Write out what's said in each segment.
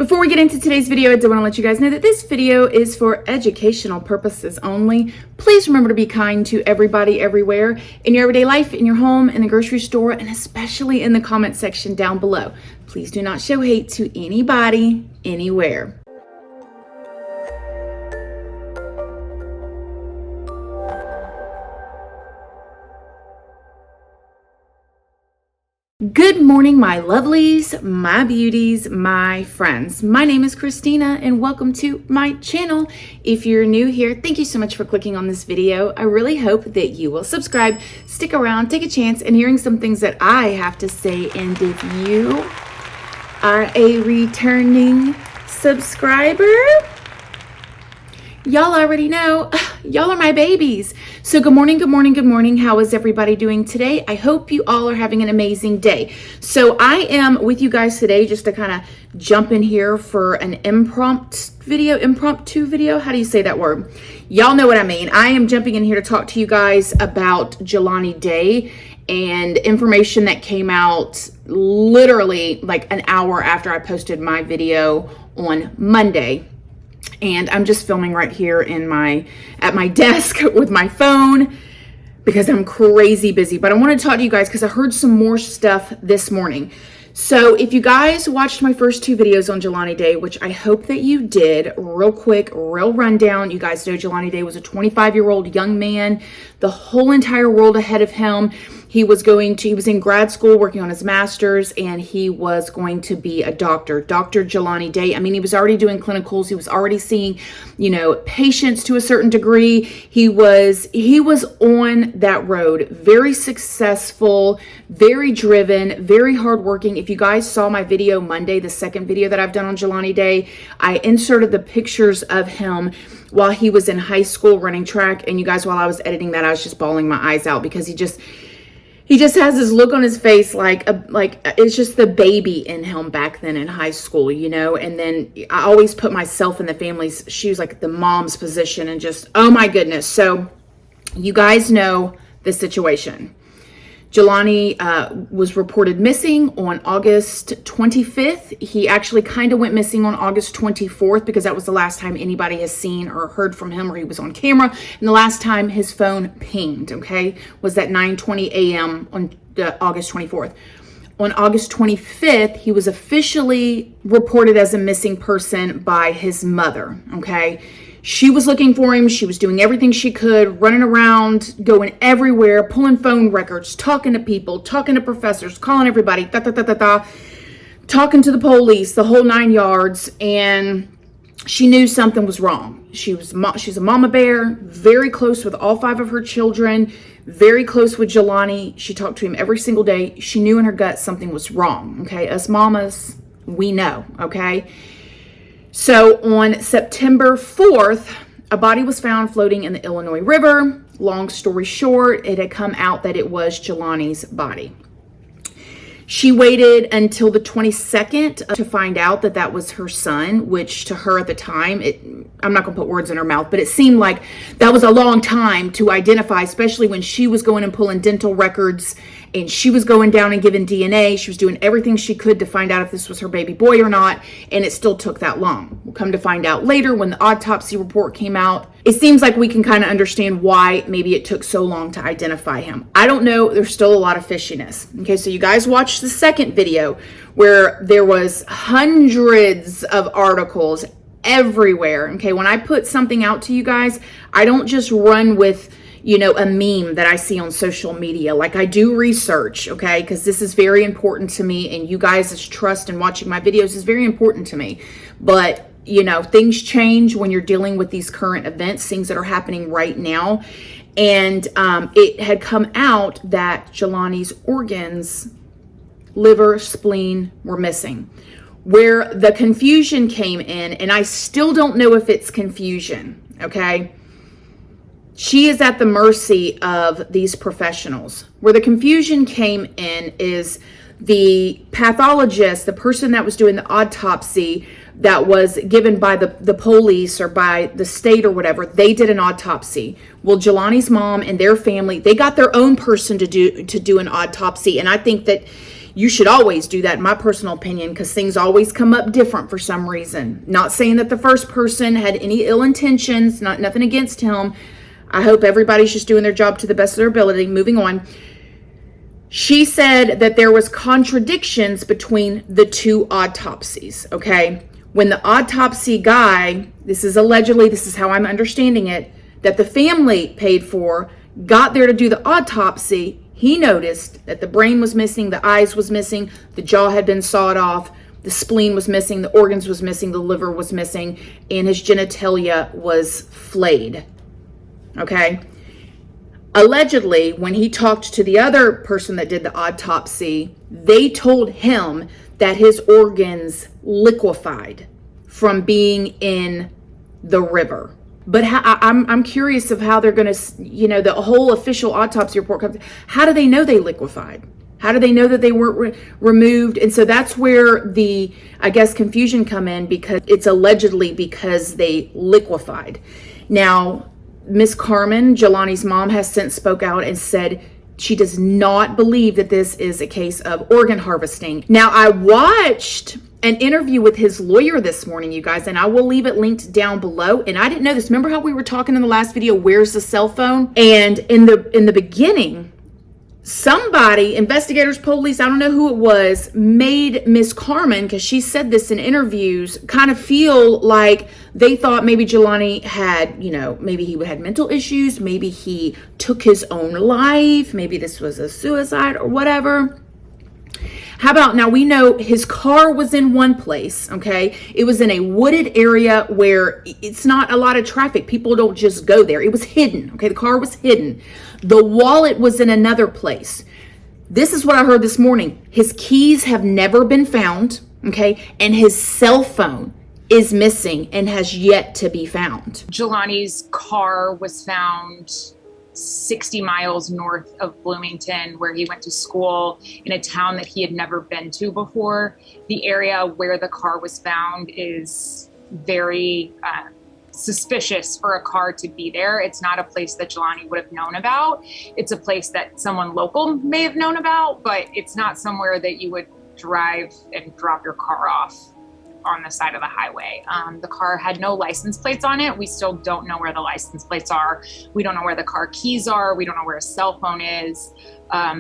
Before we get into today's video, I do want to let you guys know that this video is for educational purposes only. Please remember to be kind to everybody everywhere in your everyday life, in your home, in the grocery store, and especially in the comment section down below. Please do not show hate to anybody, anywhere. Good morning, my lovelies, my beauties, my friends. My name is Christina and welcome to my channel. If you're new here, thank you so much for clicking on this video. I really hope that you will subscribe, stick around, take a chance in hearing some things that I have to say. And if you are a returning subscriber, y'all already know, y'all are my babies. So good morning, good morning, good morning. How is everybody doing today? I hope you all are having an amazing day. So I am with you guys today just to kind of jump in here for an impromptu video. How do you say that word? Y'all know what I mean. I am jumping in here to talk to you guys about Jelani Day and information that came out literally like an hour after I posted my video on Monday. And I'm just filming right here at my desk with my phone because I'm crazy busy. But I want to talk to you guys because I heard some more stuff this morning. So if you guys watched my first two videos on Jelani Day, which I hope that you did, real quick, real rundown. You guys know Jelani Day was a 25-year-old young man, the whole entire world ahead of him. He was in grad school working on his master's, and he was going to be a doctor, Dr. Jelani Day. I mean, he was already doing clinicals. He was already seeing, patients to a certain degree. He was on that road, very successful, very driven, very hardworking. If you guys saw my video Monday, the second video that I've done on Jelani Day, I inserted the pictures of him while he was in high school running track. And you guys, while I was editing that, I was just bawling my eyes out because he just has this look on his face like it's just the baby in him back then in high school, and then I always put myself in the family's shoes, like the mom's position, and just, oh my goodness. So you guys know the situation. Jelani was reported missing on August 25th. He actually kind of went missing on August 24th because that was the last time anybody has seen or heard from him, or he was on camera. And the last time his phone pinged, was at 9:20 a.m. on August 24th. On August 25th, he was officially reported as a missing person by his mother, She was looking for him. She was doing everything she could, running around, going everywhere, pulling phone records, talking to people, talking to professors, calling everybody, talking to the police, the whole 9 yards. And she knew something was wrong. She's a mama bear, very close with all 5 of her children, very close with Jelani. She talked to him every single day. She knew in her gut something was wrong. Us mamas, we know. So on September 4th, a body was found floating in the Illinois River. Long story short, it had come out that it was Jelani's body. She waited until the 22nd to find out that that was her son, which to her at the time, I'm not going to put words in her mouth, but it seemed like that was a long time to identify, especially when she was going and pulling dental records and she was going down and giving DNA. She was doing everything she could to find out if this was her baby boy or not, and it still took that long. We'll come to find out later when the autopsy report came out. It seems like we can kind of understand why maybe it took so long to identify him. I don't know. There's still a lot of fishiness. So you guys watched the second video where there was hundreds of articles everywhere. When I put something out to you guys, I don't just run with a meme that I see on social media. Like, I do research, because this is very important to me, and you guys' trust in watching my videos is very important to me. But things change when you're dealing with these current events, things that are happening right now. And it had come out that Jelani's organs, liver, spleen, were missing. Where the confusion came in, and I still don't know if it's confusion, She is at the mercy of these professionals. Where the confusion came in is the pathologist, the person that was doing the autopsy that was given by the police or by the state or whatever, they did an autopsy. Well, Jelani's mom and their family, they got their own person to do an autopsy. And I think that, you should always do that, in my personal opinion, because things always come up different for some reason. Not saying that the first person had any ill intentions, nothing against him. I hope everybody's just doing their job to the best of their ability. Moving on. She said that there was contradictions between the two autopsies, okay? When the autopsy guy, this is allegedly, this is how I'm understanding it, that the family paid for, got there to do the autopsy, he noticed that the brain was missing, the eyes was missing, the jaw had been sawed off, the spleen was missing, the organs was missing, the liver was missing, and his genitalia was flayed, okay? Allegedly, when he talked to the other person that did the autopsy, they told him that his organs liquefied from being in the river. But I'm curious of how they're going to, the whole official autopsy report comes. How do they know they liquefied? How do they know that they weren't removed? And so that's where the, I guess, confusion come in, because it's allegedly because they liquefied. Now, Miss Carmen, Jelani's mom, has since spoke out and said she does not believe that this is a case of organ harvesting. Now, I watched an interview with his lawyer this morning, you guys, and I will leave it linked down below. And I didn't know this. Remember how we were talking in the last video, where's the cell phone? And in the beginning, somebody, investigators, police, I don't know who it was, made Miss Carmen, because she said this in interviews, kind of feel like they thought maybe Jelani had, maybe he had mental issues, maybe he took his own life, maybe this was a suicide or whatever. How about, now we know his car was in one place, okay? It was in a wooded area where it's not a lot of traffic. People don't just go there. It was hidden, okay? The car was hidden. The wallet was in another place. This is what I heard this morning. His keys have never been found, okay? And his cell phone is missing and has yet to be found. Jelani's car was found 60 miles north of Bloomington, where he went to school, in a town that he had never been to before. The area where the car was found is very suspicious for a car to be there. It's not a place that Jelani would have known about. It's a place that someone local may have known about, but it's not somewhere that you would drive and drop your car off on the side of the highway. The car had no license plates on it. We still don't know where the license plates are. We don't know where the car keys are. We don't know where his cell phone is.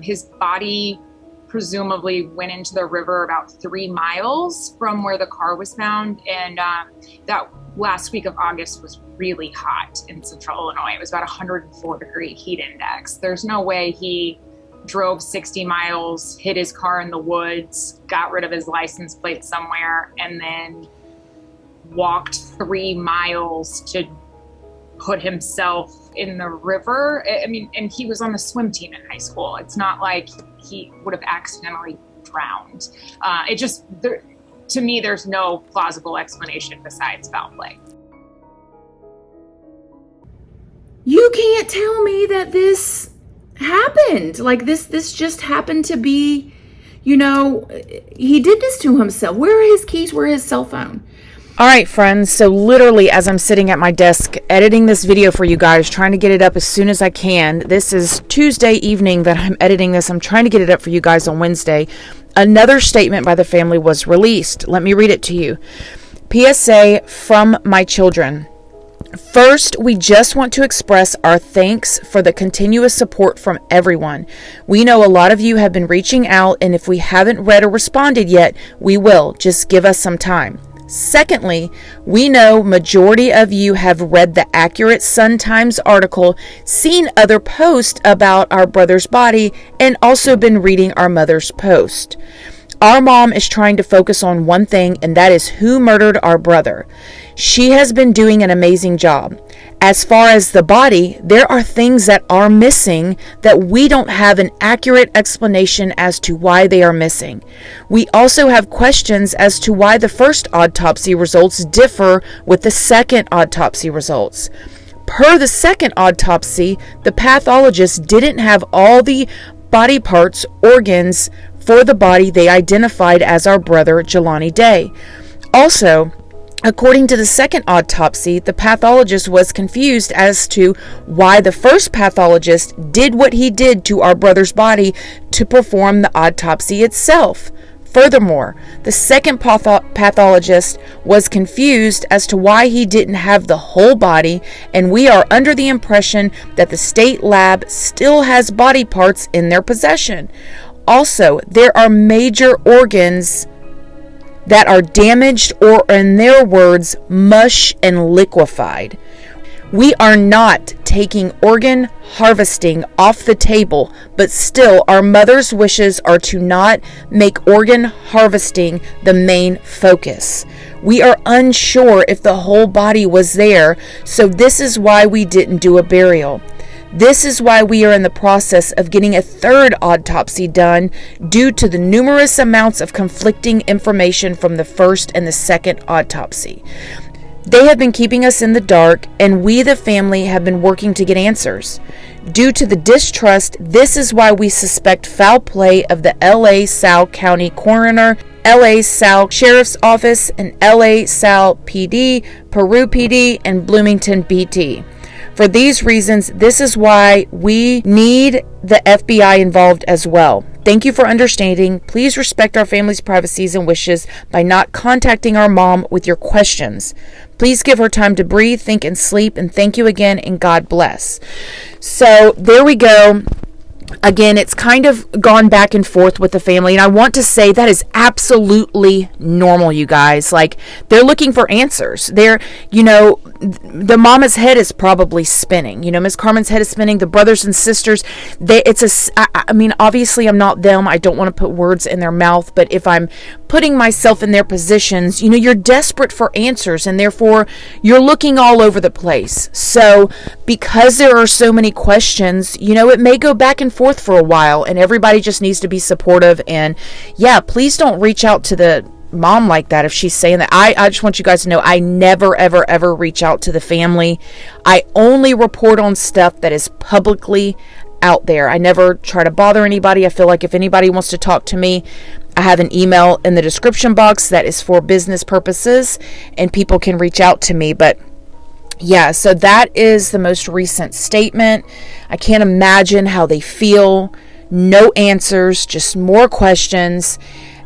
His body presumably went into the river about 3 miles from where the car was found. And that last week of August was really hot in central Illinois. It was about 104-degree heat index. There's no way he drove 60 miles, hid his car in the woods, got rid of his license plate somewhere, and then walked 3 miles to put himself in the river. I mean, and he was on the swim team in high school. It's not like he would have accidentally drowned. To me, there's no plausible explanation besides foul play. You can't tell me that this happened. Like this just happened to be, he did this to himself. Where are his keys? Where is his cell phone? All right, friends. So literally, as I'm sitting at my desk editing this video for you guys, trying to get it up as soon as I can. This is Tuesday evening that I'm editing this. I'm trying to get it up for you guys on Wednesday. Another statement by the family was released. Let me read it to you. PSA from my children. First, we just want to express our thanks for the continuous support from everyone. We know a lot of you have been reaching out, and if we haven't read or responded yet, we will. Just give us some time. Secondly, we know majority of you have read the accurate Sun-Times article, seen other posts about our brother's body, and also been reading our mother's post. Our mom is trying to focus on one thing, and that is who murdered our brother. She has been doing an amazing job. As far as the body, there are things that are missing that we don't have an accurate explanation as to why they are missing. We also have questions as to why the first autopsy results differ with the second autopsy results. Per the second autopsy, the pathologist didn't have all the body parts, organs for the body they identified as our brother Jelani Day. Also, According to the second autopsy, the pathologist was confused as to why the first pathologist did what he did to our brother's body to perform the autopsy itself. Furthermore, the second pathologist was confused as to why he didn't have the whole body, and we are under the impression that the state lab still has body parts in their possession. Also, there are major organs that are damaged or, in their words, mush and liquefied. We are not taking organ harvesting off the table, but still our mother's wishes are to not make organ harvesting the main focus. We are unsure if the whole body was there, so this is why we didn't do a burial. This is why we are in the process of getting a third autopsy done due to the numerous amounts of conflicting information from the first and the second autopsy. They have been keeping us in the dark, and we, the family, have been working to get answers. Due to the distrust, this is why we suspect foul play of the LA Sal County Coroner, LA Sal Sheriff's Office, and LA Sal PD, Peru PD, and Bloomington PT. For these reasons, this is why we need the FBI involved as well. Thank you for understanding. Please respect our family's privacies and wishes by not contacting our mom with your questions. Please give her time to breathe, think, and sleep. And thank you again, and God bless. So there we go. Again, it's kind of gone back and forth with the family, and I want to say that is absolutely normal, you guys. Like, they're looking for answers. They're, the mama's head is probably spinning. Miss Carmen's head is spinning. The brothers and sisters, I mean, obviously I'm not them. I don't want to put words in their mouth, but if I'm putting myself in their positions, you're desperate for answers, and therefore you're looking all over the place. So because there are so many questions, it may go back and forth for a while, and everybody just needs to be supportive. And yeah, please don't reach out to the mom like that if she's saying that. I just want you guys to know I never ever reach out to the family. I only report on stuff that is publicly out there. I never try to bother anybody. I feel like if anybody wants to talk to me, I have an email in the description box that is for business purposes, and people can reach out to me. But yeah, so that is the most recent statement. I can't imagine how they feel. No answers, just more questions.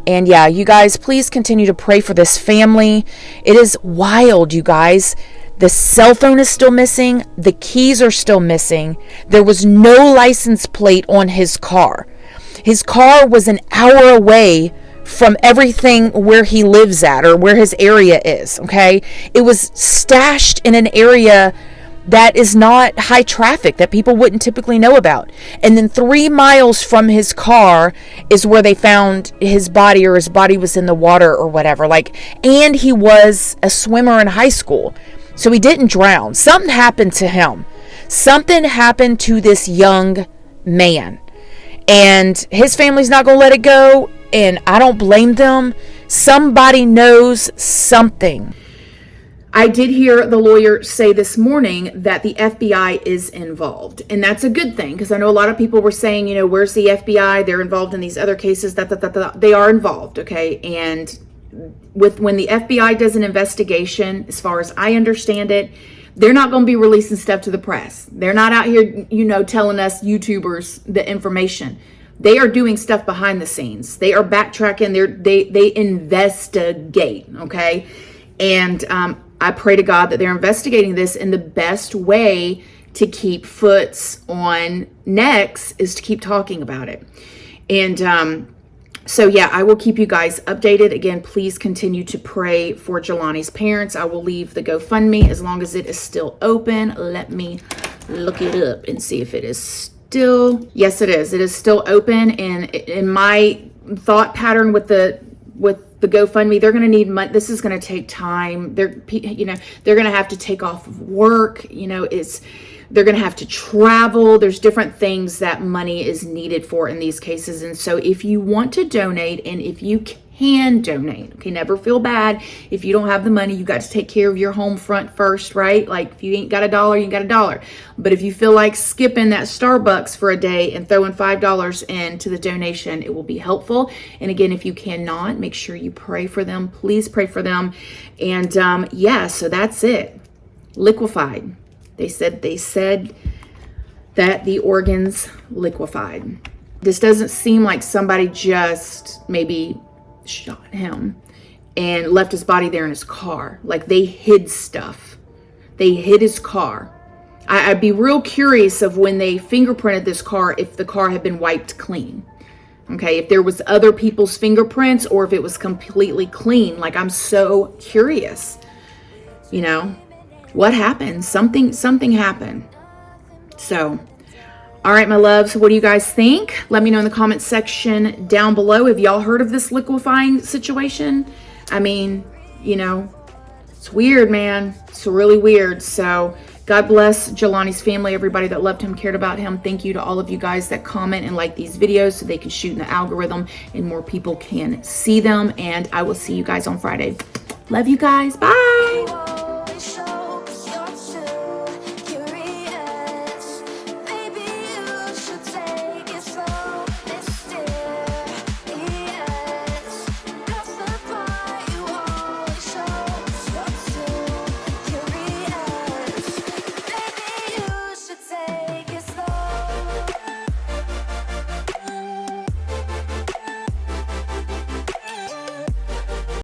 And yeah, you guys, please continue to pray for this family. It is wild, you guys. The cell phone is still missing. The keys are still missing. There was no license plate on his car. His car was an hour away from everything where he lives at, or where his area is, okay? It was stashed in an area that is not high traffic, that people wouldn't typically know about. And then 3 miles from his car is where they found his body, or his body was in the water or whatever. And he was a swimmer in high school. So he didn't drown. Something happened to him. Something happened to this young man. And his family's not going to let it go. And I don't blame them. Somebody knows something. I did hear the lawyer say this morning that the FBI is involved. And that's a good thing, because I know a lot of people were saying, where's the FBI? They're involved in these other cases. They are involved, okay? And when the FBI does an investigation, as far as I understand it, they're not going to be releasing stuff to the press. They're not out here, telling us YouTubers the information. They are doing stuff behind the scenes. They are backtracking. They investigate, okay? And I pray to God that they're investigating this, in the best way to keep foots on necks is to keep talking about it. And so yeah, I will keep you guys updated. Again, please continue to pray for Jelani's parents. I will leave the GoFundMe as long as it is still open. Let me look it up and see if it is still. Yes, it is. It is still open. And in my thought pattern with the GoFundMe, they're going to need money. This is going to take time. They're going to have to take off of work. They're going to have to travel. There's different things that money is needed for in these cases. And so if you want to donate, and if you can donate. Okay, never feel bad if you don't have the money. You got to take care of your home front first, right? Like if you ain't got a dollar, you ain't got a dollar. But if you feel like skipping that Starbucks for a day and throwing $5 into the donation, it will be helpful. And again, if you cannot, make sure you pray for them. Please pray for them. And yeah, so that's it. Liquified. They said that the organs liquefied. This doesn't seem like somebody just maybe shot him and left his body there in his car. Like they hid stuff. They hid his car. I'd be real curious of when they fingerprinted this car, if the car had been wiped clean. Okay, if there was other people's fingerprints or if it was completely clean. Like I'm so curious. You know, what happened? Something happened. So, all right, my loves, what do you guys think? Let me know in the comment section down below. Have y'all heard of this liquefying situation? I mean, you know, it's weird, man. It's really weird. So God bless Jelani's family, everybody that loved him, cared about him. Thank you to all of you guys that comment and like these videos so they can shoot in the algorithm and more people can see them. And I will see you guys on Friday. Love you guys. Bye.